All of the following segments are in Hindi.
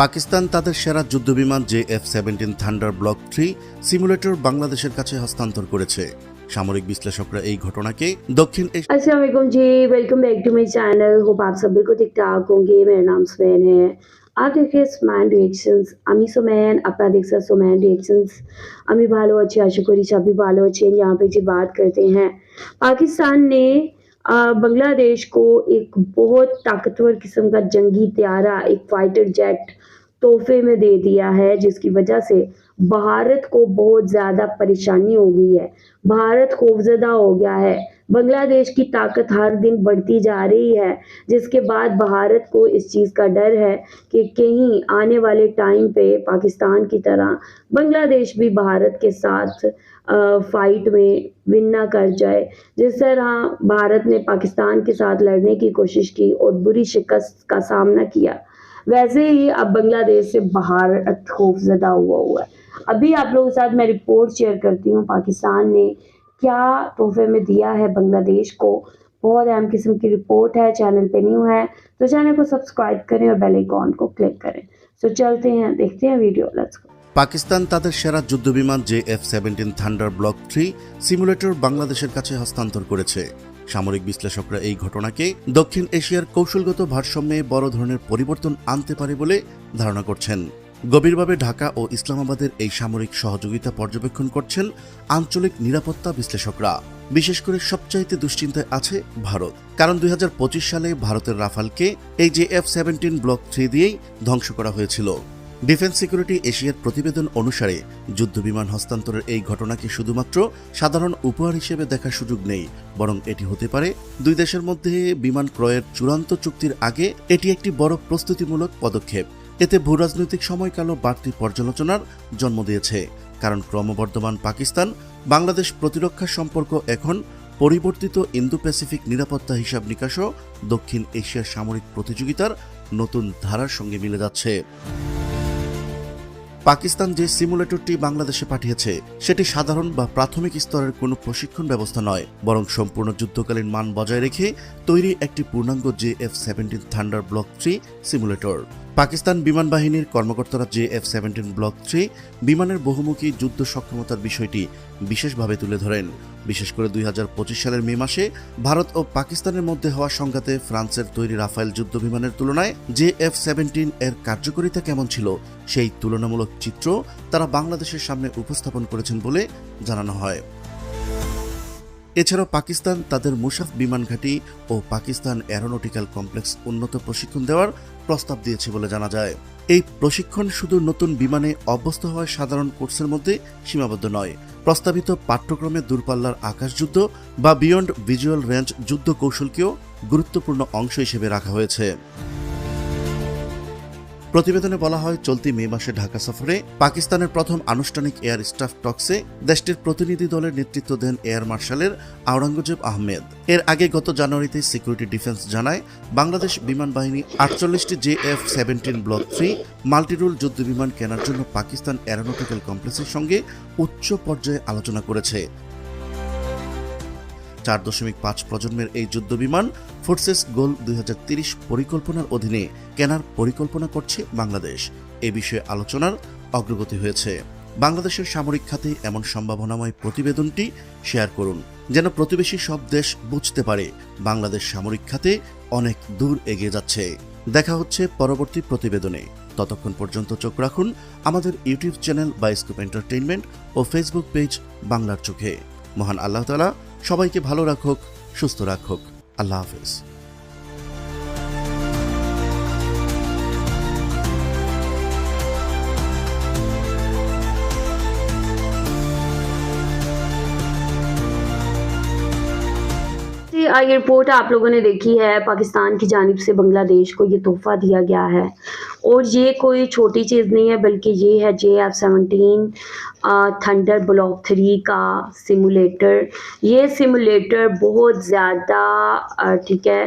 পাকিস্তান তাদের সেরা যুদ্ধবিমান JF-17 থান্ডার ব্লক 3 সিমুলেটর বাংলাদেশের কাছে হস্তান্তর করেছে। সামরিক বিশ্লেষকরা এই ঘটনাকে দক্ষিণ अस्सलाम वालेकुम जी, welcome back to my channel. Hope आप सब बिल्कुल ठीक ठाक होंगे। मेरा नाम सुमैन है। आप देख रहे हैं सुमैन रिएक्शंस। আমি সুমैन, আপনারা দেখছেন সুমैन रिएक्शंस। আমি ভালো আছি, আশা করি सभी ভালো আছেন। यहाँ पे जी बात करते हैं, पाकिस्तान ने बांग्लादेश को एक बहुत ताकतवर किस्म का जंगी त्यारा, एक फाइटर जेट तोहफे में दे दिया है, जिसकी वजह से भारत को बहुत ज़्यादा परेशानी हो गई है। भारत खौफजदा हो गया है। बांग्लादेश की ताकत हर दिन बढ़ती जा रही है, जिसके बाद भारत को इस चीज़ का डर है कि कहीं आने वाले टाइम पे पाकिस्तान की तरह बांग्लादेश भी भारत के साथ फाइट में विन ना कर जाए। जिस तरह भारत ने पाकिस्तान के साथ लड़ने की कोशिश की और बुरी शिकस्त का सामना किया, वैसे ही अब बांग्लादेश से भारत खौफजदा हुआ है। अभी आप लोगों के साथ मैं रिपोर्ट शेयर करती हूँ, पाकिस्तान ने क्या तोहफे में दिया है बांग्लादेश को। बहुत अहम किस्म की रिपोर्ट है। चैनल पे न्यू है तो चैनल को सब्सक्राइब करें और बेल आइकॉन को क्लिक करें। सो चलते हैं, देखते हैं वीडियो, लेट्स गो। পাকিস্তান তাদের সেরা যুদ্ধবিমান JF-17 থান্ডার ব্লক 3 সিমুলেটর বাংলাদেশের কাছে হস্তান্তর করেছে। সামরিক বিশ্লেষকরা এই ঘটনাকে দক্ষিণ এশিয়ার কৌশলগত ভারসাম্যে বড় ধরনের পরিবর্তন আনতে পারে বলে ধারণা করছেন। গভীরভাবে ঢাকা ও ইসলামাবাদের এই সামরিক সহযোগিতা পর্যবেক্ষণ করছেন আঞ্চলিক নিরাপত্তা বিশ্লেষকরা। বিশেষ করে সবচাইতে দুশ্চিন্তায় আছে ভারত, কারণ 2025 সালে ভারতের রাফালকে এই JF-17 ব্লক 3 দিয়েই ধ্বংস করা হয়েছিল। ডিফেন্স সিকিউরিটি এশিয়ার প্রতিবেদন অনুসারে যুদ্ধবিমান হস্তান্তরের এই ঘটনাকে শুধুমাত্র সাধারণ উপহার হিসেবে দেখার সুযোগ নেই, বরং এটি হতে পারে দুই দেশের মধ্যে বিমান ক্রয়ের চূড়ান্ত চুক্তির আগে এটি একটি বড় প্রস্তুতিমূলক পদক্ষেপ। এতে ভূরাজনৈতিক সময়কালও বাড়তি পর্যালোচনার জন্ম দিয়েছে, কারণ ক্রমবর্ধমান পাকিস্তান বাংলাদেশ প্রতিরক্ষা সম্পর্ক এখন পরিবর্তিত ইন্দো প্যাসিফিক নিরাপত্তা হিসাব নিকাশও দক্ষিণ এশিয়ার সামরিক প্রতিযোগিতার নতুন ধারার সঙ্গে মিলে যাচ্ছে। পাকিস্তান যে সিমুলেটরটি বাংলাদেশে পাঠিয়েছে সেটি সাধারণ বা প্রাথমিক স্তরের কোনো প্রশিক্ষণ ব্যবস্থা নয়, বরং সম্পূর্ণ যুদ্ধকালীন মান বজায় রেখে তৈরি একটি পূর্ণাঙ্গ JF-17 thunder block 3 simulator. Pakistan বিমান বাহিনীর কর্মকর্তারা JF-17 ব্লক 3 বিমানের বহুমুখী যুদ্ধ সক্ষমতার বিষয়টি বিশেষভাবে তুলে ধরেন। বিশেষ করে 2025 সালের মে মাসে ভারত ও পাকিস্তানের মধ্যে হওয়া সংঘাতে ফ্রান্সের তৈরি রাফায়েল যুদ্ধ বিমানের তুলনায় JF-17 এর কার্যকারিতা কেমন ছিল সেই তুলনামূলক চিত্র তারা বাংলাদেশের সামনে উপস্থাপন করেছেন বলে জানানো হয়। এছাড়াও পাকিস্তান তাদের মুশাফ বিমান ঘাঁটি ও পাকিস্তান অ্যারোনটিক্যাল কমপ্লেক্স উন্নত প্রশিক্ষণ দেওয়ার প্রস্তাব দিয়েছে বলে জানা যায়। এই প্রশিক্ষণ শুধু নতুন বিমানে অভ্যস্ত হওয়ার সাধারণ কোর্সের মধ্যে সীমাবদ্ধ নয়, প্রস্তাবিত পাঠ্যক্রমে দূরপাল্লার আকাশযুদ্ধ বা বিয়ন্ড ভিজুয়াল রেঞ্জ যুদ্ধ কৌশলকেও গুরুত্বপূর্ণ অংশ হিসেবে রাখা হয়েছে। প্রতিবেদনে বলা হয়, চলতি মে মাসে ঢাকা সফরে পাকিস্তানের প্রথম আনুষ্ঠানিক এয়ার স্টাফ টক্সে দেশটির প্রতিনিধি দলের নেতৃত্ব দেন এয়ার মার্শালের আওরঙ্গজেব আহমেদ। এর আগে গত জানুয়ারিতে সিকিউরিটি ডিফেন্স জানায় বাংলাদেশ বিমান বাহিনী 48টি JF-17 ব্লক 3 মাল্টিরোল যুদ্ধবিমান কেনার জন্য পাকিস্তান অ্যারোনটিক্যাল কমপ্লেক্সের সঙ্গে উচ্চ পর্যায়ে আলোচনা করেছে। 4.5 প্রজন্মের এই যুদ্ধবিমান ফোর্সেস গোল 2030 পরিকল্পনার অধীনে কেনার পরিকল্পনা করছে বাংলাদেশ। এ বিষয়ে আলোচনার অগ্রগতি হয়েছে। বাংলাদেশের সামরিক খাতে এমন সম্ভাবনাময় প্রতিবেদনটি শেয়ার করুন, যেন প্রতিবেশী সব দেশ বুঝতে পারে বাংলাদেশ সামরিক খাতে অনেক দূর এগিয়ে যাচ্ছে। দেখা হচ্ছে পরবর্তী প্রতিবেদনে। ততক্ষণ পর্যন্ত চোখ রাখুন আমাদের ইউটিউব চ্যানেল বায়োস্কোপ এন্টারটেইনমেন্ট ও ফেসবুক পেজ বাংলার চোখে। মহান আল্লাহ তাআলা সবাইকে ভালো রাখুক, সুস্থ রাখুক। আল্লাহ হাফেজ। ये रिपोर्ट आप लोगों ने देखी है, पाकिस्तान की जानिब से बांग्लादेश को ये तोहफ़ा दिया गया है और ये कोई छोटी चीज़ नहीं है, बल्कि ये है JF-17 थंडर ब्लॉक 3 का सिमुलेटर। ये सिमुलेटर बहुत ज़्यादा ठीक है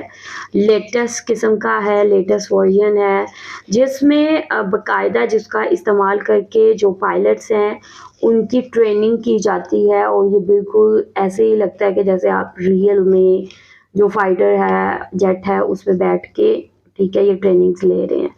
लेटेस्ट किस्म का है, लेटेस्ट वर्जन है, जिसमें बाकायदा जिसका इस्तेमाल करके जो पायलट्स हैं उनकी ट्रेनिंग की जाती है और ये बिल्कुल ऐसे ही लगता है कि जैसे आप रियल में जो फाइटर है जेट है उस पर बैठ के ठीक है ये ट्रेनिंग्स ले रहे हैं।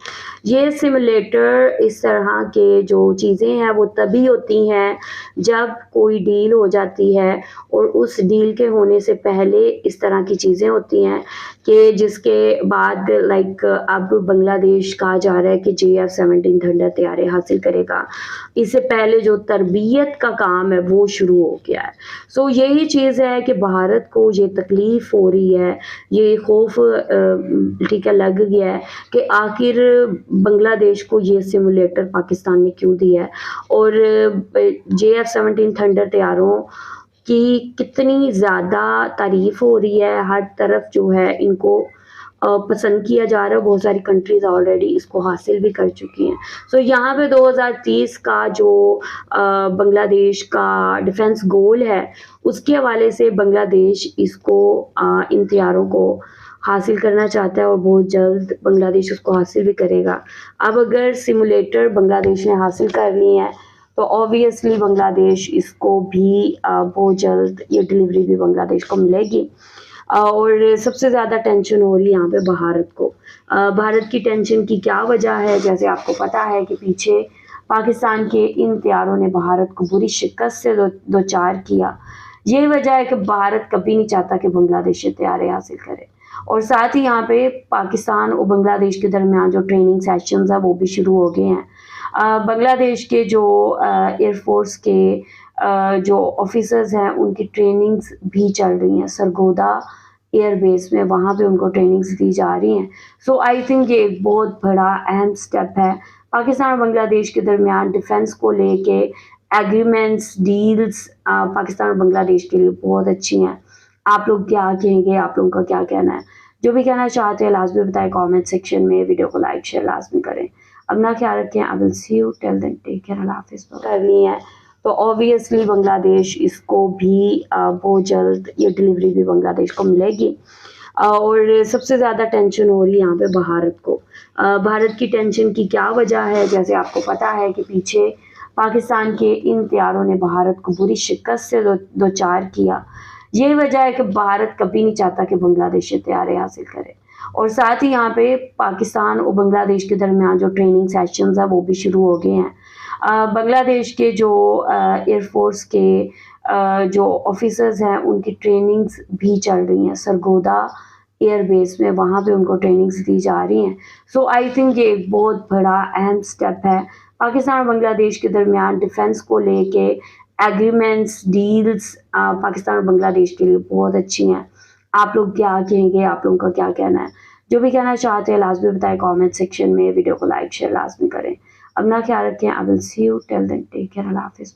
ये सिमुलेटर इस तरह के जो चीज़ें हैं वो तभी होती हैं जब कोई डील हो जाती है, और उस डील के होने से पहले इस तरह की चीज़ें होती हैं कि जिसके बाद लाइक अब बांग्लादेश कहा जा रहा है कि JF-17 थंडर तैयारी हासिल करेगा। इससे पहले जो तरबियत का काम है वो शुरू हो गया है। सो यही चीज़ है कि भारत को ये तकलीफ़ हो रही है, ये खौफ ठीक है लग गया है कि आखिर बांग्लादेश को ये सिमुलेटर पाकिस्तान ने क्यों दिया है, और JF-17 थंडर तैयारों की कितनी ज़्यादा तारीफ़ हो रही है, हर तरफ जो है इनको पसंद किया जा रहा है, बहुत सारी कंट्रीज़ ऑलरेडी इसको हासिल भी कर चुकी हैं। सो यहाँ पे 2030 का जो बांग्लादेश का डिफेंस गोल है, उसके हवाले से बांग्लादेश इसको इन तैयारों को हासिल करना चाहता है और बहुत जल्द बांग्लादेश उसको हासिल भी करेगा। अब अगर सिमुलेटर बांग्लादेश ने हासिल कर ली है तो ऑब्वियसली बांग्लादेश इसको भी बहुत जल्द ये डिलीवरी भी बांग्लादेश को मिलेगी। और सबसे ज़्यादा टेंशन हो रही है यहाँ पे भारत को। भारत की टेंशन की क्या वजह है, जैसे आपको पता है कि पीछे पाकिस्तान के इन तैयारों ने भारत को बुरी शिकस्त से दो चार किया। यही वजह है कि भारत कभी नहीं चाहता कि बांग्लादेश ये तैयारी हासिल करे, और साथ ही यहाँ पे पाकिस्तान और बांग्लादेश के दरमियान जो ट्रेनिंग सेशंस है वो भी शुरू हो गए हैं। बांग्लादेश के जो एयरफोर्स के जो ऑफिसर्स हैं उनकी ट्रेनिंग्स भी चल रही हैं सरगोदा एयरबेस में, वहाँ पे उनको ट्रेनिंग्स दी जा रही हैं। सो आई थिंक ये एक बहुत बड़ा अहम स्टेप है पाकिस्तान और बांग्लादेश के दरमियान डिफेंस को लेके। एग्रीमेंट्स डील्स पाकिस्तान और बांग्लादेश के लिए बहुत अच्छी हैं। आप लोग क्या कहेंगे, आप लोगों का क्या कहना है? जो भी कहना चाहते हैं लाजमी बताएं कमेंट सेक्शन में, वीडियो को लाइक शेयर लाजमी करें। अपना ख्याल रखें। I will see you till then, take care, अल्लाह हाफिज़। करनी है तो ऑब्वियसली बांग्लादेश इसको भी बहुत जल्द ये डिलीवरी भी बांग्लादेश को मिलेगी। और सबसे ज़्यादा टेंशन हो रही है यहाँ पे भारत को। भारत की टेंशन की क्या वजह है, जैसे आपको पता है कि पीछे पाकिस्तान के इन तैयारों ने भारत को बुरी शिकस्त से दो चार किया। यही वजह है कि भारत कभी नहीं चाहता कि बांग्लादेश ये तैयारी हासिल करे, और साथ ही यहाँ पे पाकिस्तान और बांग्लादेश के दरमियान जो ट्रेनिंग सेशंस है वो भी शुरू हो गए हैं। बांग्लादेश के जो एयरफोर्स के जो ऑफिसर्स हैं उनकी ट्रेनिंग्स भी चल रही हैं सरगोदा एयरबेस में, वहाँ पे उनको ट्रेनिंग्स दी जा रही हैं। सो आई थिंक ये एक बहुत बड़ा अहम स्टेप है पाकिस्तान और बांग्लादेश के दरमियान डिफेंस को लेके। एग्रीमेंट्स डील्स पाकिस्तान और बांग्लादेश के लिए बहुत अच्छी हैं। आप लोग क्या कहेंगे, आप लोगों का क्या कहना है? जो भी कहना चाहते हैं लाजमी बताएं कमेंट सेक्शन में, वीडियो को लाइक शेयर लाजमी करें। अपना ख्याल रखें। I will see you till then, take care, अल्लाह हाफिज़।